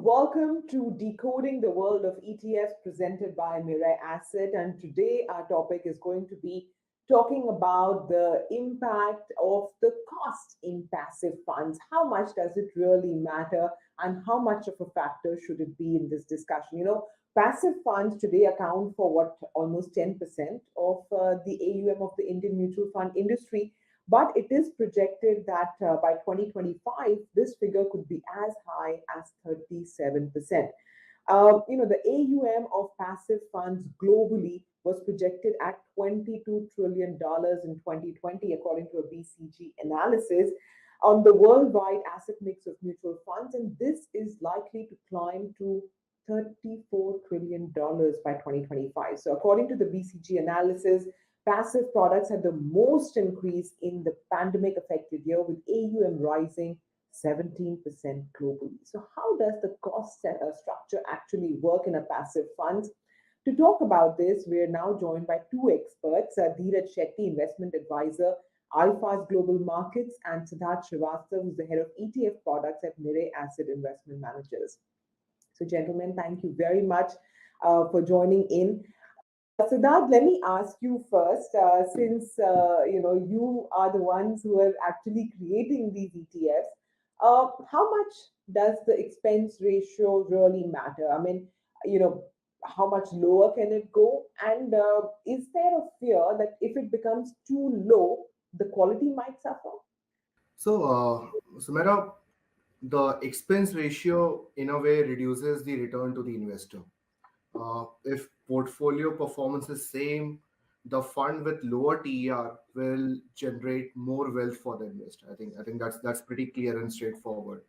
welcome to Decoding the World of ETFs presented by Mirai Asset. And today our topic is going to be talking about the impact of the cost in passive funds. How much does it really matter, and how much of a factor should it be in this discussion? Passive funds today account for what, almost 10% of the AUM of the Indian mutual fund industry, but it is projected that by 2025, this figure could be as high as 37%. The AUM of passive funds globally was projected at $22 trillion in 2020, according to a BCG analysis on the worldwide asset mix of mutual funds, and this is likely to climb to $34 trillion by 2025. So, according to the BCG analysis, passive products had the most increase in the pandemic affected year, with AUM rising 17% globally. So, how does the cost structure actually work in a passive fund? To talk about this, we are now joined by two experts, Dheeraj Shetty, investment advisor, Alphas Global Markets, and Siddharth Srivastava, who's the head of ETF products at Mirai Asset Investment Managers. So, gentlemen, thank you very much for joining in. Siddharth, let me ask you first, since you are the ones who are actually creating these ETFs. How much does the expense ratio really matter? I mean, how much lower can it go? And is there a fear that if it becomes too low, the quality might suffer? Sumera, the expense ratio in a way reduces the return to the investor. If portfolio performance is same, the fund with lower TER will generate more wealth for the investor. I think that's pretty clear and straightforward.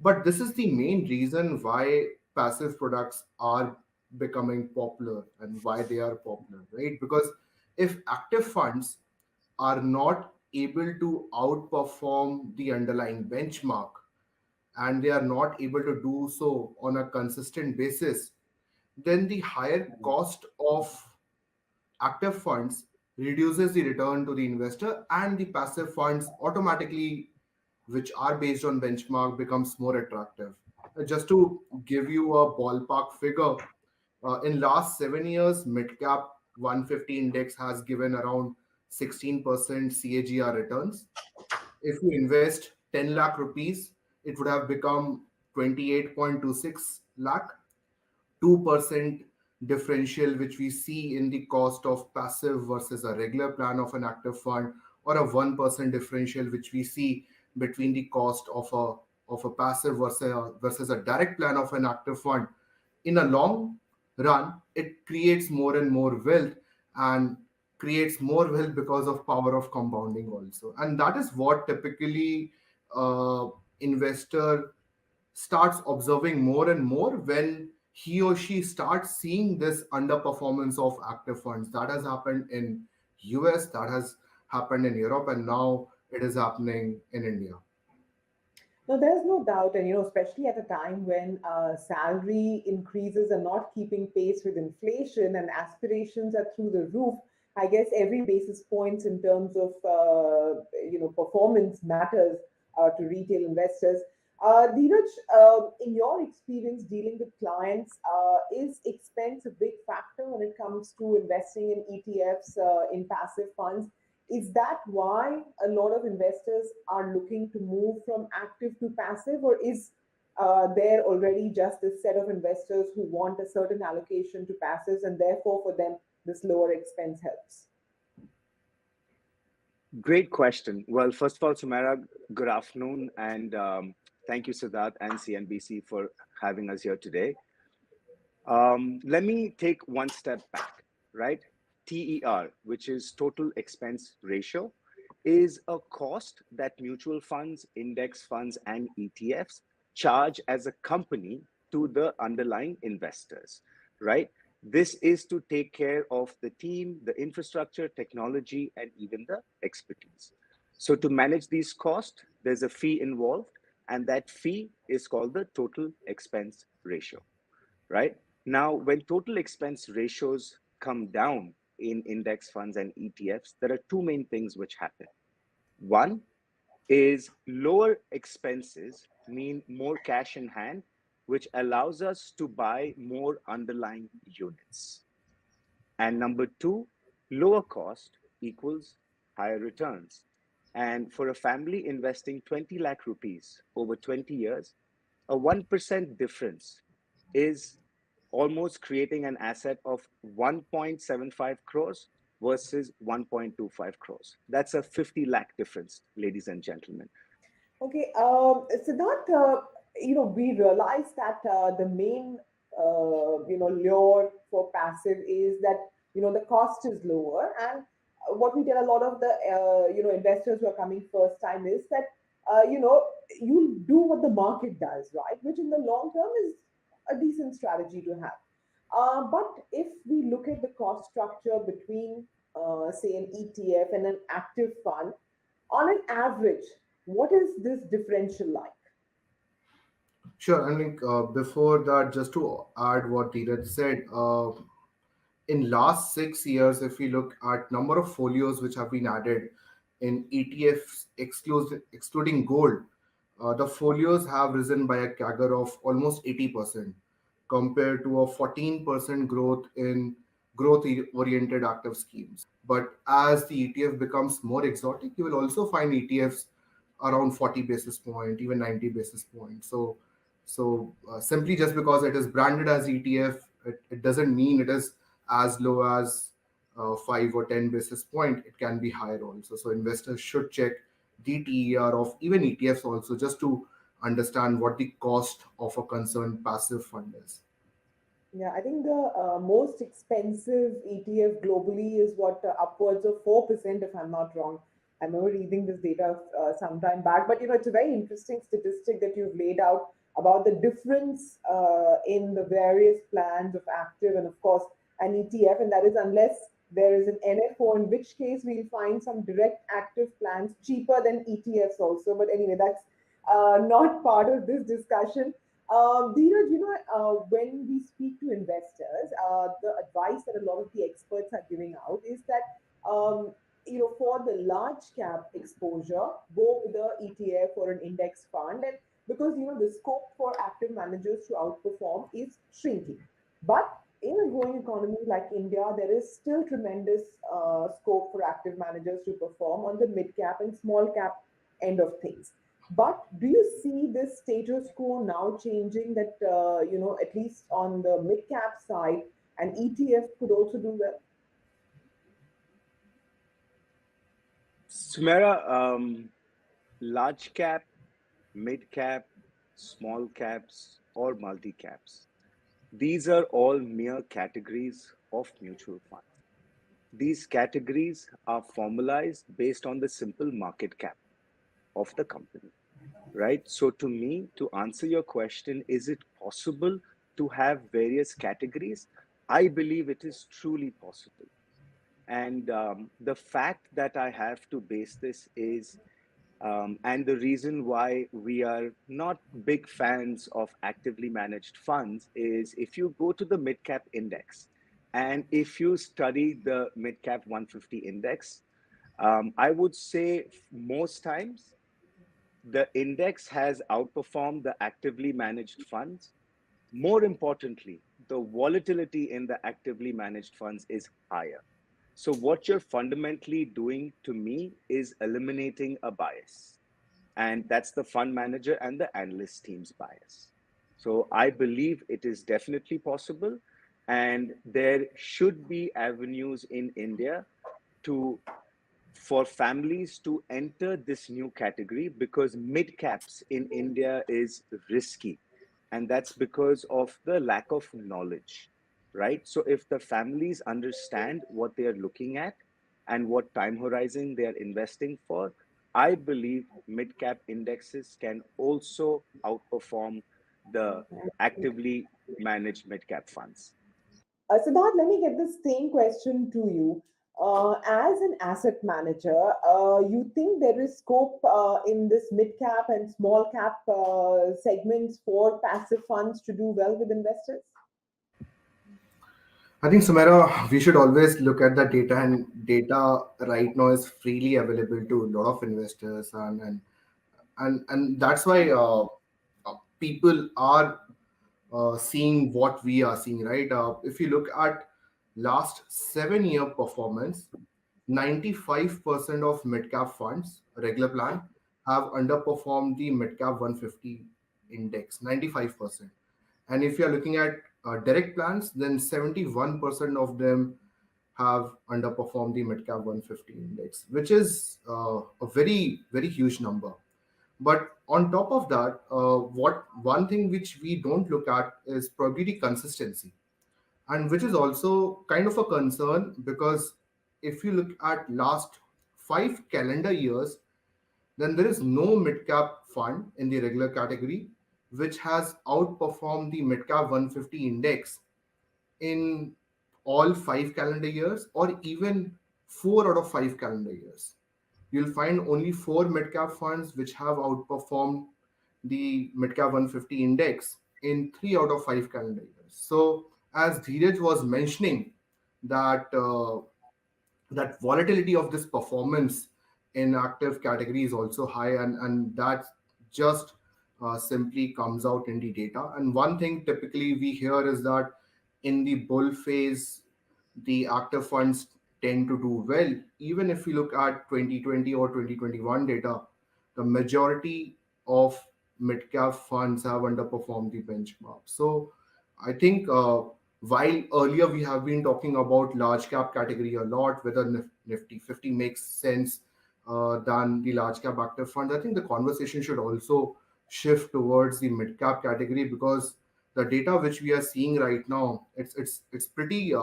But this is the main reason why passive products are becoming popular and why they are popular, right? Because if active funds are not able to outperform the underlying benchmark and they are not able to do so on a consistent basis, then the higher cost of active funds reduces the return to the investor, and the passive funds automatically, which are based on benchmark, becomes more attractive. Just to give you a ballpark figure, in last 7 years, mid cap 150 index has given around 16% CAGR returns. If you invest 10 lakh rupees, it would have become 28.26 lakh. 2% differential which we see in the cost of passive versus a regular plan of an active fund, or a 1% differential which we see between the cost of a passive versus a direct plan of an active fund. In a long run, it creates more and more wealth, and creates more wealth because of power of compounding also. And that is what typically investor starts observing more and more when he or she starts seeing this underperformance of active funds. That has happened in US, that has happened in Europe, and now it is happening in India. No, there's no doubt, and especially at a time when salary increases are not keeping pace with inflation and aspirations are through the roof. I guess every basis points in terms of performance matters to retail investors. Dheeraj, in your experience dealing with clients, is expense a big factor when it comes to investing in ETFs, in passive funds? Is that why a lot of investors are looking to move from active to passive, or is there already just a set of investors who want a certain allocation to passives, and therefore for them this lower expense helps? Great question. Well, first of all, Sumera, good afternoon, and thank you, Siddharth and CNBC, for having us here today. Let me take one step back, right? TER, which is total expense ratio, is a cost that mutual funds, index funds, and ETFs charge as a company to the underlying investors, right? This is to take care of the team, the infrastructure, technology, and even the expertise. So to manage these costs, there's a fee involved, and that fee is called the total expense ratio, right? Now, when total expense ratios come down in index funds and ETFs, there are two main things which happen. One is lower expenses mean more cash in hand, which allows us to buy more underlying units. And number two, lower cost equals higher returns. And for a family investing 20 lakh rupees over 20 years, a 1% difference is almost creating an asset of 1.75 crores versus 1.25 crores. That's a 50 lakh difference, ladies and gentlemen. Okay, Siddharth, we realize that the main, lure for passive is that, the cost is lower. And what we tell a lot of the, investors who are coming first time is that, uh, you know, you do what the market does, right? Which in the long term is a decent strategy to have. But if we look at the cost structure between, say, an ETF and an active fund, on an average, what is this differential like? Sure. I mean, before that, just to add what Dheeraj said, in last 6 years, if we look at number of folios which have been added in ETFs excluding gold, the folios have risen by a CAGR of almost 80% compared to a 14% growth in growth oriented active schemes. But as the ETF becomes more exotic, you will also find ETFs around 40 basis point, even 90 basis point. So simply just because it is branded as ETF, it doesn't mean it is as low as 5 or 10 basis point. It can be higher also. So investors should check the TER of even ETFs also, just to understand what the cost of a concerned passive fund is. Yeah, I think the most expensive ETF globally is what, upwards of 4%, if I'm not wrong. I remember reading this data some time back, but it's a very interesting statistic that you've laid out about the difference in the various plans of active and, of course, an ETF, and that is unless there is an NFO, in which case we'll find some direct active plans cheaper than ETFs also. But anyway, that's not part of this discussion. Dheeraj, when we speak to investors, the advice that a lot of the experts are giving out is that, for the large cap exposure, go with the ETF or an index fund, and because the scope for active managers to outperform is shrinking. But in a growing economy like India, there is still tremendous scope for active managers to perform on the mid cap and small cap end of things. But do you see this status quo now changing that, at least on the mid cap side, an ETF could also do well? Sumera, large cap, mid cap, small caps, or multi caps. These are all mere categories of mutual funds. These categories are formalized based on the simple market cap of the company, right? So, to me, to answer your question, is it possible to have various categories? I believe it is truly possible. And the fact that I have to base this is, and the reason why we are not big fans of actively managed funds is if you go to the mid cap index and if you study the mid cap 150 index, I would say most times the index has outperformed the actively managed funds. More importantly, the volatility in the actively managed funds is higher. So, what you're fundamentally doing to me is eliminating a bias, and that's the fund manager and the analyst team's bias. So, I believe it is definitely possible, and there should be avenues in India to for families to enter this new category because mid caps in India is risky. And that's because of the lack of knowledge, right? So, if the families understand what they are looking at and what time horizon they are investing for, I believe mid cap indexes can also outperform the actively managed mid cap funds. Siddharth, let me get the same question to you. As an asset manager, you think there is scope in this mid cap and small cap segments for passive funds to do well with investors? I think, Sumera, we should always look at the data, and data right now is freely available to a lot of investors, and that's why people are seeing what we are seeing, right? If you look at last 7 year performance, 95% of mid cap funds, regular plan, have underperformed the mid cap 150 index, 95%. And if you're looking at direct plans, then 71% of them have underperformed the mid cap 150 index, which is a very, very huge number. But on top of that, what one thing which we don't look at is probably the consistency, and which is also kind of a concern because if you look at last 5 calendar years, then there is no mid cap fund in the regular category which has outperformed the mid cap 150 index in all 5 calendar years, or even 4 out of 5 calendar years. You'll find only four mid cap funds which have outperformed the mid cap 150 index in 3 out of 5 calendar years. So, as Dheeraj was mentioning, that that volatility of this performance in active category is also high, and that just simply comes out in the data. And one thing typically we hear is that in the bull phase the active funds tend to do well. Even if you look at 2020 or 2021 data, the majority of mid cap funds have underperformed the benchmark. So I think while earlier we have been talking about large cap category a lot, whether Nifty 50 makes sense than the large cap active funds, I think the conversation should also shift towards the mid cap category, because the data which we are seeing right now, it's pretty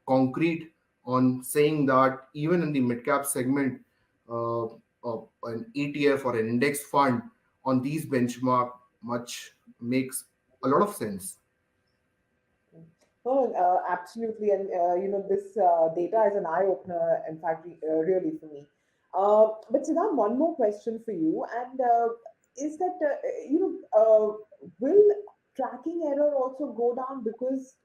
concrete on saying that even in the mid cap segment, an ETF or an index fund on these benchmark much makes a lot of sense. No, absolutely, and this data is an eye opener. In fact, really for me. But Siddharth, one more question for you, and is that will tracking error also go down because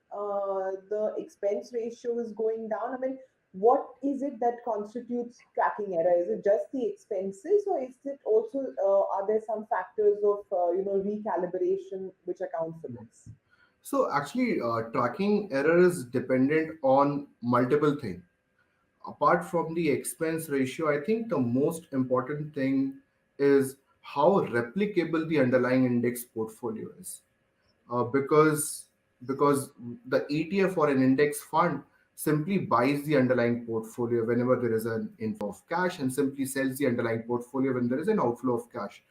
the expense ratio is going down? I mean, what is it that constitutes tracking error? Is it just the expenses, or is it also are there some factors of recalibration which account for this? So actually, tracking error is dependent on multiple things. Apart from the expense ratio, I think the most important thing is how replicable the underlying index portfolio is. Because the ETF or an index fund simply buys the underlying portfolio whenever there is an inflow of cash, and simply sells the underlying portfolio when there is an outflow of cash.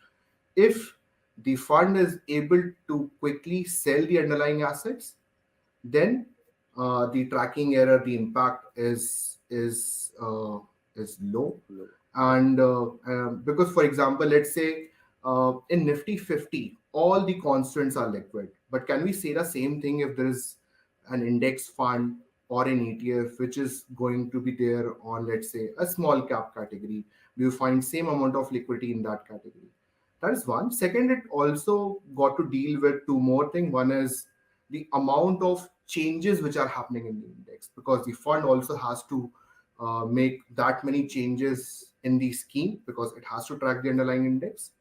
If the fund is able to quickly sell the underlying assets, then the tracking error, the impact is low. Yeah. And because, for example, let's say in Nifty 50, all the constants are liquid. But can we say the same thing if there is an index fund or an ETF which is going to be there on, let's say, a small cap category? Do you find same amount of liquidity in that category? That is one. Second, it also got to deal with two more things. One is the amount of changes which are happening in the index, because the fund also has to make that many changes in the scheme because it has to track the underlying index.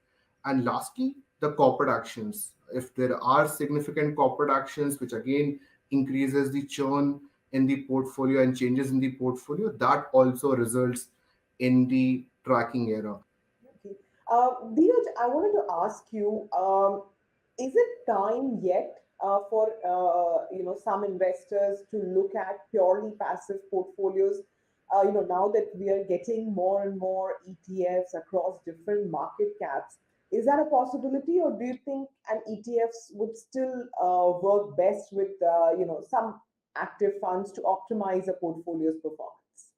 And lastly, the corporate actions. If there are significant corporate actions, which again increases the churn in the portfolio and changes in the portfolio, that also results in the tracking error. Okay. Dheeraj, I wanted to ask you, is it time yet for some investors to look at purely passive portfolios? Now that we are getting more and more ETFs across different market caps, is that a possibility, or do you think an ETFs would still work best with some active funds to optimize a portfolio's performance?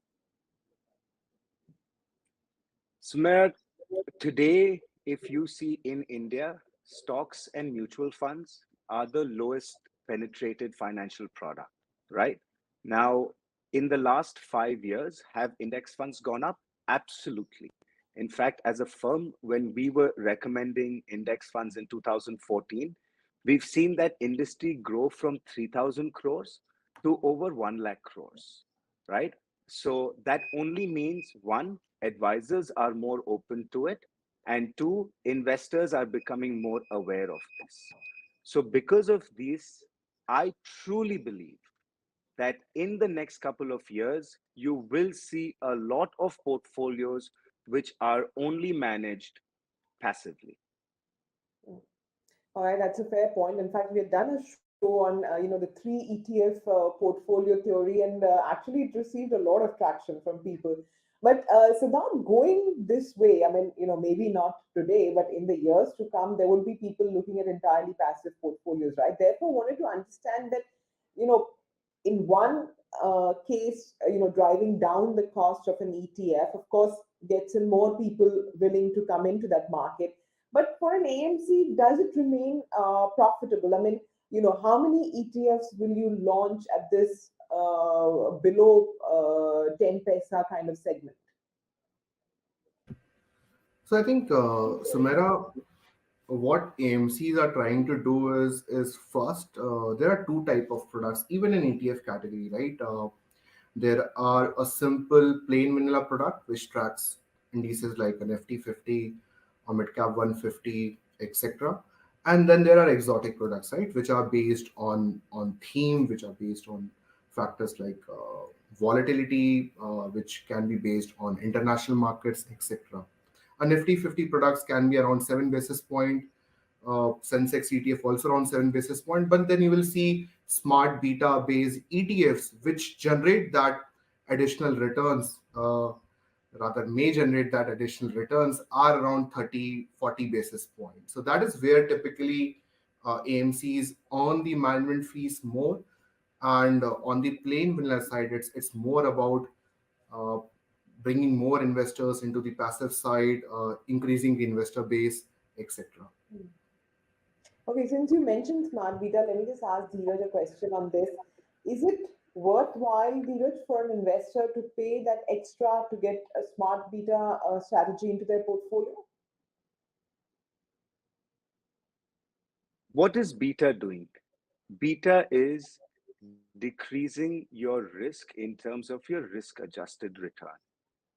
Sumer, today, if you see in India, stocks and mutual funds are the lowest penetrated financial product, right? Now, in the last 5 years, have index funds gone up? Absolutely. In fact, as a firm, when we were recommending index funds in 2014, we've seen that industry grow from 3,000 crores to over 1 lakh crores, right? So that only means one, advisors are more open to it, and two, investors are becoming more aware of this. So, because of this, I truly believe that in the next couple of years, you will see a lot of portfolios which are only managed passively. Mm. All right, that's a fair point. In fact, we had done a show on the three ETF portfolio theory, and actually it received a lot of traction from people. But Siddharth, going this way, I mean, maybe not today, but in the years to come, there will be people looking at entirely passive portfolios, right? Therefore, wanted to understand that, you know, in one case, driving down the cost of an ETF, of course, gets in more people willing to come into that market. But for an AMC, does it remain profitable? I mean, how many ETFs will you launch at this below 10 paisa kind of segment? So I think, Sumera, what AMCs are trying to do is first, there are two type of products even in ETF category, right? There are a simple plain vanilla product which tracks indices like an FT50 or midcap 150, etc. And then there are exotic products, right, which are based on theme, which are based on factors like volatility, which can be based on international markets, etc. A Nifty 50 products can be around 7 basis point, Sensex ETF also around 7 basis point, but then you will see smart beta based ETFs which generate that additional returns, rather may generate that additional returns are around 30-40 basis points. So that is where typically AMCs on the management fees more, and on the plain vanilla side, it's more about uh, bringing more investors into the passive side, increasing the investor base, etc. Hmm. Okay, since you mentioned smart beta, let me just ask Dheeraj a question on this. Is it worthwhile, Dheeraj, for an investor to pay that extra to get a smart beta strategy into their portfolio? What is beta doing? Beta is decreasing your risk in terms of your risk adjusted return,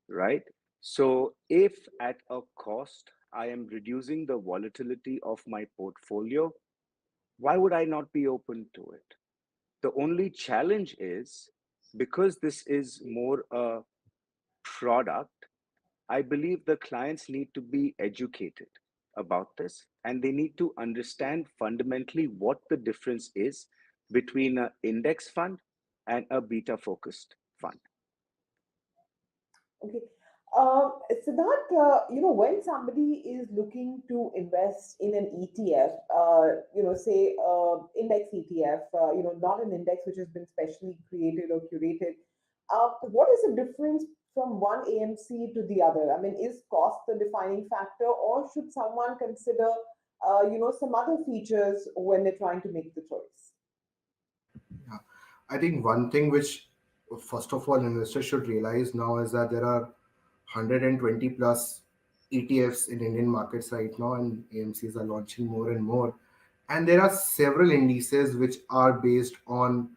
right? So, if at a cost I am reducing the volatility of my portfolio, why would I not be open to it? The only challenge is because this is more a product, I believe the clients need to be educated about this and they need to understand fundamentally what the difference is between an index fund and a beta focused fund. Okay. Siddharth, when somebody is looking to invest in an ETF, say index ETF, not an index which has been specially created or curated, what is the difference from one AMC to the other? I mean, is cost the defining factor, or should someone consider, some other features when they're trying to make the choice? Yeah. I think one thing which, first of all, investors should realize now is that there are 120 plus ETFs in Indian markets right now, and AMCs are launching more and more. And there are several indices which are based on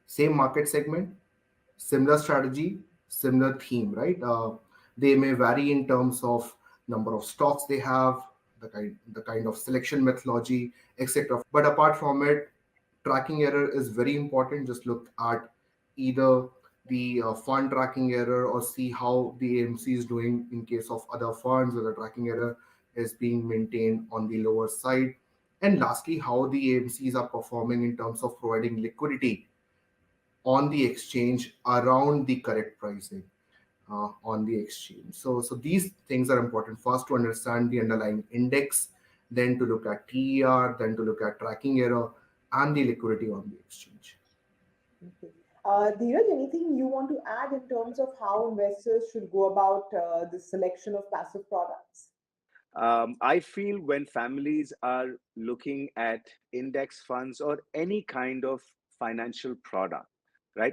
same market segment, similar strategy, similar theme, right? They may vary in terms of number of stocks they have, the kind of selection methodology, etc. But apart from it, tracking error is very important. Just look at either the fund tracking error or see how the AMC is doing in case of other funds where the tracking error is being maintained on the lower side. And lastly, how the AMCs are performing in terms of providing liquidity on the exchange around the correct pricing on the exchange. So these things are important. First, to understand the underlying index, then to look at TER, then to look at tracking error and the liquidity on the exchange. Okay. Dheeraj, anything you want to add in terms of how investors should go about the selection of passive products? I feel when families are looking at index funds or any kind of financial product, right?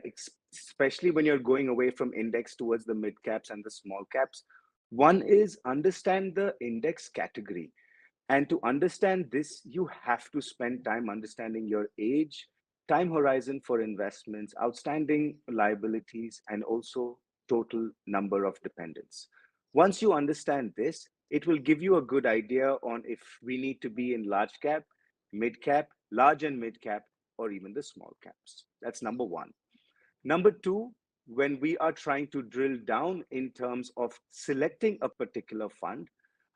Especially when you're going away from index towards the mid caps and the small caps, one is understand the index category. And to understand this, you have to spend time understanding your age, time horizon for investments, outstanding liabilities, and also total number of dependents. Once you understand this, it will give you a good idea on if we need to be in large cap, mid cap, large and mid cap, or even the small caps. That's number one. Number two, when we are trying to drill down in terms of selecting a particular fund,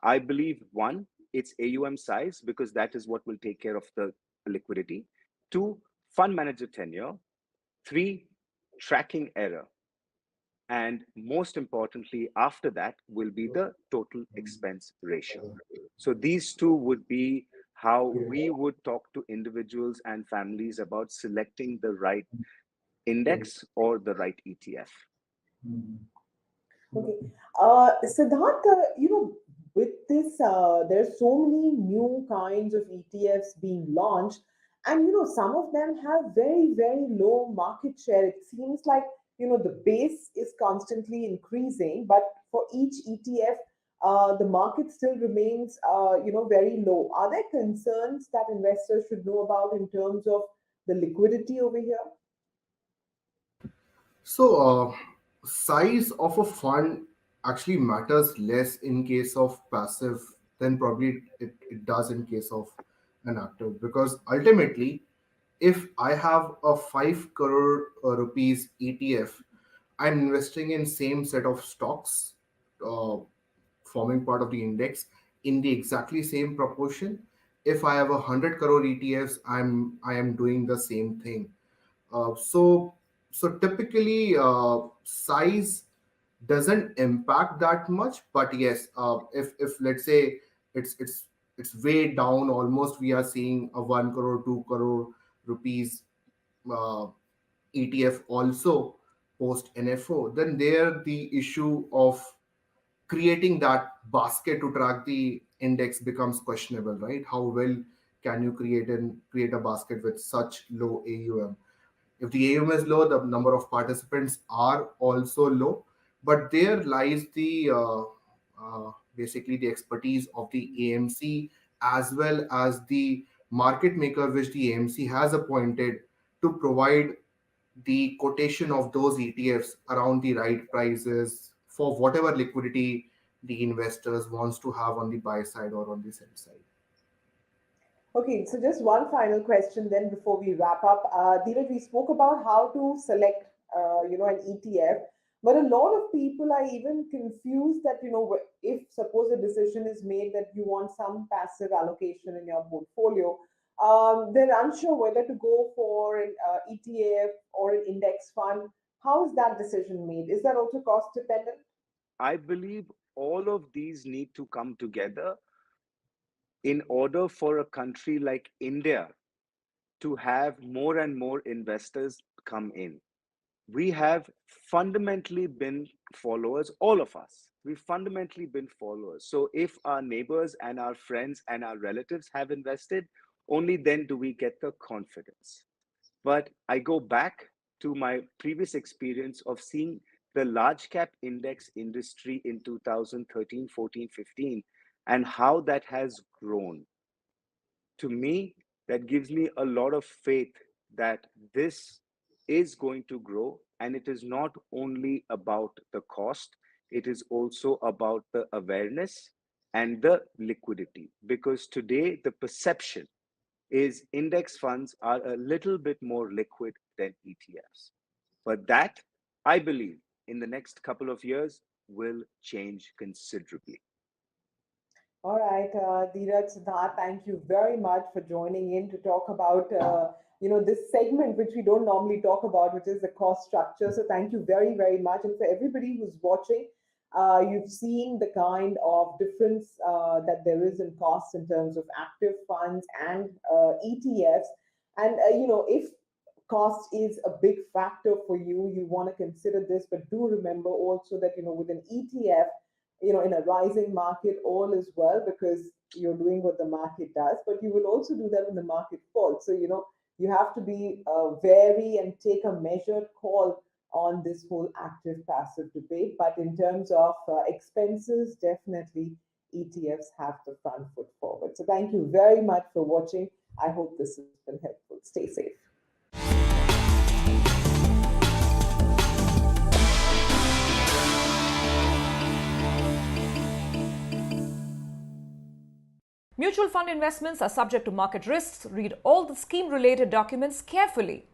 I believe one, it's AUM size, because that is what will take care of the liquidity. Two, fund manager tenure. Three, tracking error. And most importantly, after that will be the total expense ratio. So these two would be how we would talk to individuals and families about selecting the right index or the right ETF. Okay. Siddharth, with this, there's so many new kinds of ETFs being launched, and some of them have very, very low market share. It seems like the base is constantly increasing, but for each ETF, the market still remains, very low. Are there concerns that investors should know about in terms of the liquidity over here? So, size of a fund actually matters less in case of passive than probably it does in case of an active, because ultimately, if I have a 5 crore rupees ETF, I'm investing in same set of stocks, uh, forming part of the index in the exactly same proportion. If I have 100 crore ETFs, I am doing the same thing. So typically, size doesn't impact that much. But yes, if let's say it's way down, almost we are seeing a 1 crore, 2 crore rupees uh, ETF also post NFO, then there the issue of creating that basket to track the index becomes questionable, right? How well can you create a basket with such low AUM? If the AUM is low, the number of participants are also low. But there lies the basically the expertise of the AMC as well as the market maker, which the AMC has appointed to provide the quotation of those ETFs around the right prices for whatever liquidity the investors wants to have on the buy side or on the sell side. Okay, so just one final question then before we wrap up. Dheeraj, we spoke about how to select, an ETF, but a lot of people are even confused that, if suppose a decision is made that you want some passive allocation in your portfolio, they're unsure whether to go for an ETF or an index fund. How is that decision made? Is that also cost dependent? I believe all of these need to come together in order for a country like India to have more and more investors come in. We have fundamentally been followers, all of us. We've fundamentally been followers. So if our neighbors and our friends and our relatives have invested, only then do we get the confidence. But I go back to my previous experience of seeing the large cap index industry in 2013, 14, 15, and how that has grown. To me, that gives me a lot of faith that this is going to grow. And it is not only about the cost, it is also about the awareness and the liquidity. Because today, the perception is index funds are a little bit more liquid than ETFs. But that, I believe, in the next couple of years will change considerably. All right, Dheeraj, Siddharth, thank you very much for joining in to talk about, this segment which we don't normally talk about, which is the cost structure. So thank you very, very much. And for everybody who's watching, you've seen the kind of difference that there is in costs in terms of active funds and ETFs. And, if cost is a big factor for you, you want to consider this, but do remember also that, with an ETF, in a rising market, all is well because you're doing what the market does, but you will also do that when the market falls. So, you have to be wary and take a measured call on this whole active passive debate. But in terms of expenses, definitely ETFs have the front foot forward. So, thank you very much for watching. I hope this has been helpful. Stay safe. Mutual fund investments are subject to market risks. Read all the scheme-related documents carefully.